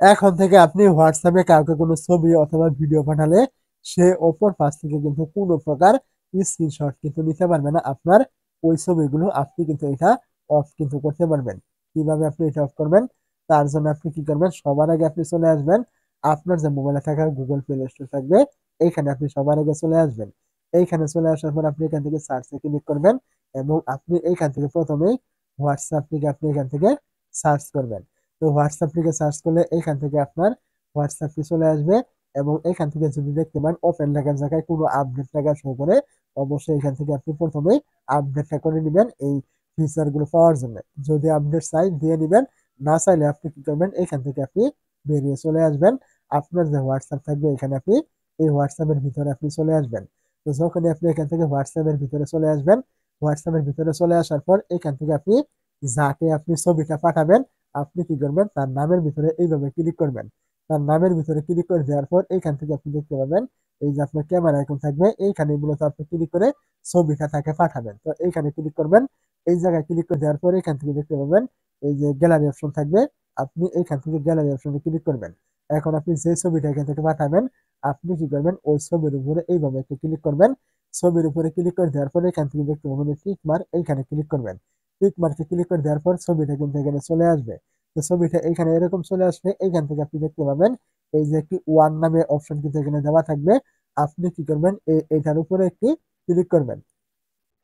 এখন থেকে আপনি হোয়াটসঅ্যাপে কাউকে কোনো ছবি অথবা ভিডিও পাঠালে সে অপর পাশ থেকে কিন্তু কোনো প্রকার স্ক্রিনশট কিন্তু নিতে পারবে না আপনার ওই ছবিগুলো। আপনি কিন্তু এটা অফ কিন্তু করতে পারবেন। কিভাবে আপনি এটা অফ করবেন? তার জন্য আপনি কি করবেন, সবার আগে আপনি চলে আসবেন আপনার যে মোবাইলে থাকা গুগল প্লে স্টোর থাকবে, এইখানে আপনি সবার আগে চলে আসবেন। এইখানে চলে আসার পর আপনি এখান থেকে সার্চে ক্লিক করবেন এবং আপনি এইখান থেকে প্রথমেই হোয়াটসঅ্যাপ থেকে আপনি এখান থেকে সার্চ করবেন। তো হোয়াটসঅ্যাপ থেকে সার্চ করলে এখান থেকে আপনার হোয়াটসঅ্যাপটি চলে আসবে এবং এখান থেকে যদি দেখতে পান ওপেন লেখার জায়গায় কোনো আপডেট লেখা শো করে, অবশ্যই এখান থেকে আপনি প্রথমেই আপডেটটা করে নেবেন এই ফিচারগুলো পাওয়ার জন্য। যদি আপডেট চাই দিয়ে নেবেন, না চাইলে আপনি কি করবেন, এখান থেকে আপনি বেরিয়ে চলে আসবেন। আপনার যে হোয়াটসঅ্যাপ থাকবে এখানে আপনি এই হোয়াটসঅ্যাপের ভিতরে আপনি চলে আসবেন। তো যখনই আপনি এখান থেকে হোয়াটসঅ্যাপের ভিতরে চলে আসবেন, হোয়াটসঅ্যাপের ভিতরে চলে আসার পর এখান থেকে আপনি যাকে আপনি ছবিটা পাঠাবেন আপনি কি করবেন, তার নামের ভিতরে এইভাবে ক্লিক করবেন। তার নামের ভিতরে ক্লিক করে দেওয়ার পর এইখান থেকে আপনি দেখতে পাবেন এই যে আপনার ক্যামেরা আইকন থাকবে, এইখানে মূলত আপনি ক্লিক করে ছবিটা তাকে পাঠাবেন। তো এইখানে ক্লিক করবেন। এই জায়গায় ক্লিক করে দেওয়ার পর এখান থেকে দেখতে পাবেন এই যে গ্যালারি অপশন থাকবে, আপনি এইখান থেকে গ্যালারি অপশনে ক্লিক করবেন। এখন আপনি যে ছবিটা এখান থেকে পাঠাবেন আপনি কি করবেন, ওই ছবির উপরে এইভাবে একটু ক্লিক করবেন। ছবির উপরে ক্লিক করে দেওয়ার পর এখান থেকে দেখতে পাবেন টিক মার্ক, এইখানে ক্লিক করবেন। টিক মার্কে ক্লিক করে দেওয়ার পর ছবিটা কিন্তু এখানে চলে আসবে। তো ছবিটা এখানে এরকম চলে আসবে, এইখান থেকে আপনি দেখতে পাবেন এই যে একটি ওয়ান নামে অপশন কিন্তু এখানে দেওয়া থাকবে। আপনি কি করবেন, এইটার উপরে একটি ক্লিক করবেন।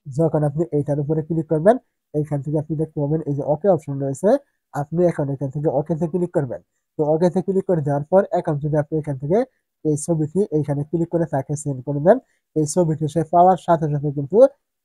যখন আপনি এইটার উপরে ক্লিক করবেন এইখান থেকে আপনি দেখতে পাবেন এই যে ওকে অপশন রয়েছে, আপনি এখন এখান থেকে ওকেতে ক্লিক করবেন। তো ওকেতে ক্লিক করে দেওয়ার পর এখন যদি আপনি এখান থেকে এই ছবিটি এইখানে ক্লিক করে তাকে সেন্ড করে দেন, এই ছবিটি সে পাওয়ার সাথে সাথে কিন্তু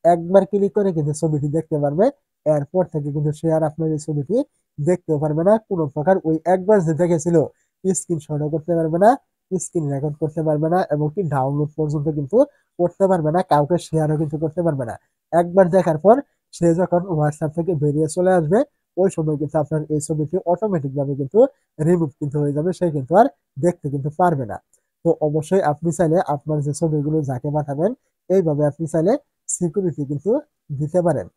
একবার ক্লিক করে কিন্তু ছবিটি দেখতে পারবে। এরপর থেকে কিন্তু সে আর আপনার এই ছবিটি দেখতেও পারবে না, কোনো প্রকার ওই একবার যে দেখেছিল স্ক্রিনশটও করতে পারবে না, স্ক্রিন রেকর্ড করতে পারবে না এবং কি ডাউনলোড পর্যন্ত কিন্তু করতে পারবে না, কাউকে শেয়ারও কিন্তু করতে পারবে না। একবার দেখার পর সে যখন হোয়াটসঅ্যাপ থেকে বেরিয়ে চলে আসবে ওই সময় কিন্তু আপনার এই ছবিটি অটোমেটিক ভাবে কিন্তু রিমুভ কিন্তু হয়ে যাবে, সে কিন্তু আর দেখতে কিন্তু পারবে না। তো অবশ্যই আপনি চাইলে আপনার যে ছবিগুলো যাকে পাঠাবেন এইভাবে আপনি চাইলে সিকিউরিটি কিন্তু দিতে পারেন।